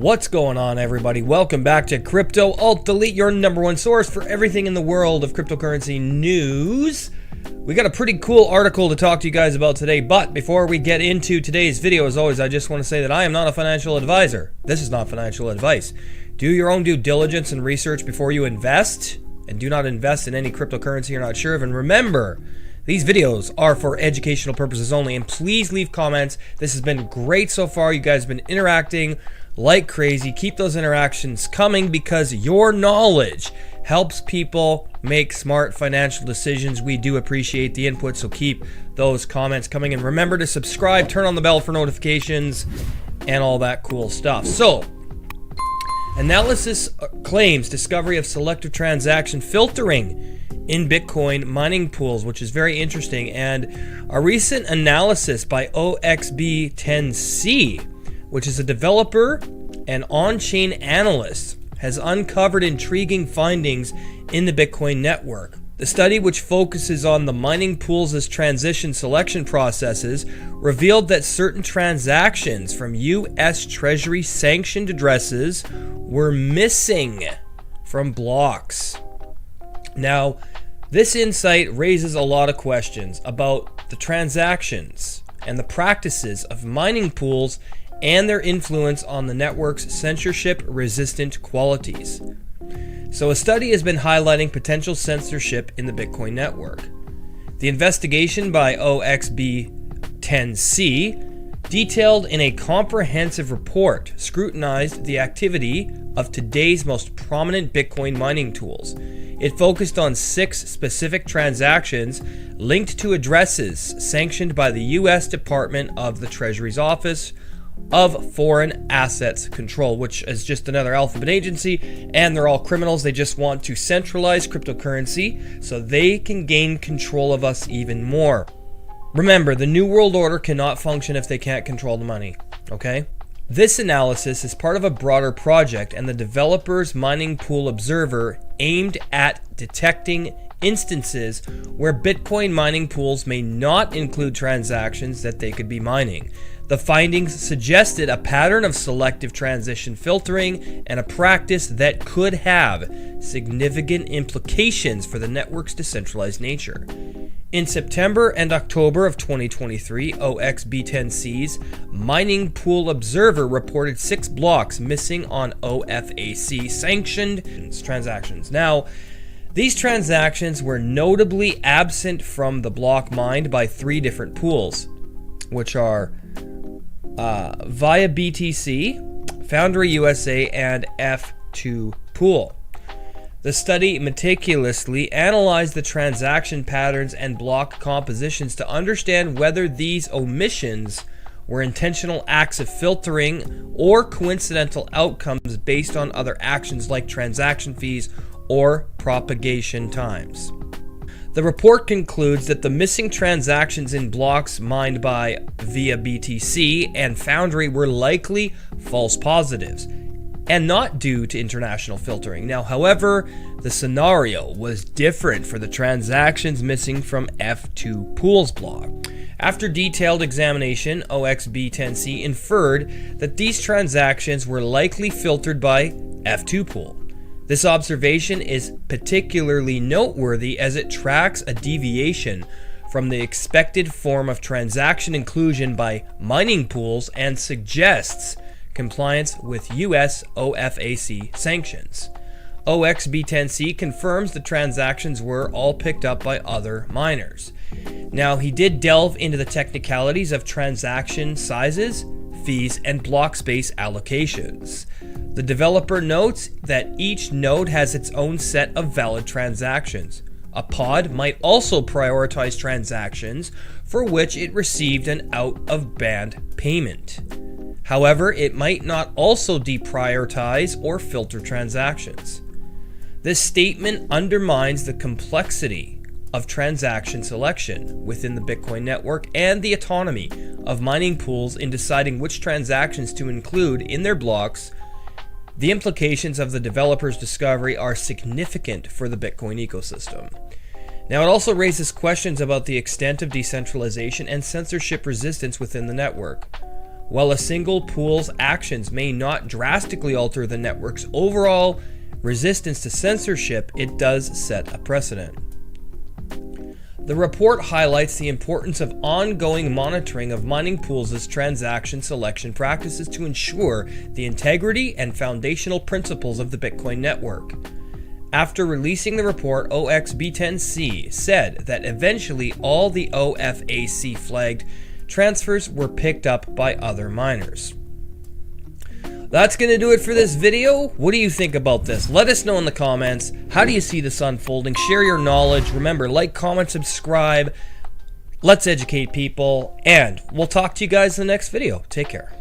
What's going on, everybody? Welcome back to Crypto Alt Delete, your number one source for everything in the world of cryptocurrency news. We got a pretty cool article to talk to you guys about today, but before we get into today's video, as always, I just want to say that I am not a financial advisor. This is not financial advice. Do your own due diligence and research before you invest, and do not invest in any cryptocurrency you're not sure of. And remember, these videos are for educational purposes only, and please leave comments. This has been great so far. You guys have been interacting like crazy. Keep those interactions coming because your knowledge helps people make smart financial decisions. We do appreciate the input, so keep those comments coming. And remember to subscribe, turn on the bell for notifications, and all that cool stuff. So, analysis claims discovery of selective transaction filtering in Bitcoin mining pools, which is very interesting. And a recent analysis by OXB10C, which is a developer and on-chain analyst, has uncovered intriguing findings in the Bitcoin network. The study, which focuses on the mining pools' transition selection processes, revealed that certain transactions from U.S. Treasury sanctioned addresses were missing from blocks. Now, this insight raises a lot of questions about the transactions and the practices of mining pools and their influence on the network's censorship-resistant qualities. So a study has been highlighting potential censorship in the Bitcoin network. The investigation by OXB10C, detailed in a comprehensive report, scrutinized the activity of today's most prominent Bitcoin mining tools. It focused on 6 specific transactions linked to addresses sanctioned by the U.S. Department of the Treasury's Office of Foreign Assets Control, which is just another alphabet agency, and they're all criminals. They just want to centralize cryptocurrency so they can gain control of us even more. Remember, the New World Order cannot function if they can't control the money, okay? This analysis is part of a broader project, and the developer's mining pool observer aimed at detecting instances where Bitcoin mining pools may not include transactions that they could be mining. The findings suggested a pattern of selective transition filtering and a practice that could have significant implications for the network's decentralized nature. In September and October of 2023, OXB10C's Mining Pool Observer reported 6 blocks missing on OFAC sanctioned transactions. Now, these transactions were notably absent from the block mined by 3 different pools, which are via BTC, Foundry USA, and F2 Pool. The study meticulously analyzed the transaction patterns and block compositions to understand whether these omissions were intentional acts of filtering or coincidental outcomes based on other actions like transaction fees or propagation times. The report concludes that the missing transactions in blocks mined by via BTC and Foundry were likely false positives and not due to international filtering. Now, however, the scenario was different for the transactions missing from F2 Pool's block. After detailed examination, OXB10C inferred that these transactions were likely filtered by F2 Pool. This observation is particularly noteworthy as it tracks a deviation from the expected form of transaction inclusion by mining pools and suggests compliance with US OFAC sanctions. OXB10C confirms the transactions were all picked up by other miners. Now, he did delve into the technicalities of transaction sizes, fees, and block space allocations. The developer notes that each node has its own set of valid transactions. A pod might also prioritize transactions for which it received an out-of-band payment. However, it might not also deprioritize or filter transactions. This statement undermines the complexity of transaction selection within the Bitcoin network and the autonomy of mining pools in deciding which transactions to include in their blocks. The implications of the developer's discovery are significant for the Bitcoin ecosystem. Now, it also raises questions about the extent of decentralization and censorship resistance within the network. While a single pool's actions may not drastically alter the network's overall resistance to censorship, it does set a precedent. The report highlights the importance of ongoing monitoring of mining pools' transaction selection practices to ensure the integrity and foundational principles of the Bitcoin network. After releasing the report, OXB10C said that eventually all the OFAC flagged transfers were picked up by other miners. That's going to do it for this video. What do you think about this? Let us know in the comments. How do you see this unfolding? Share your knowledge. Remember, like, comment, subscribe. Let's educate people. And we'll talk to you guys in the next video. Take care.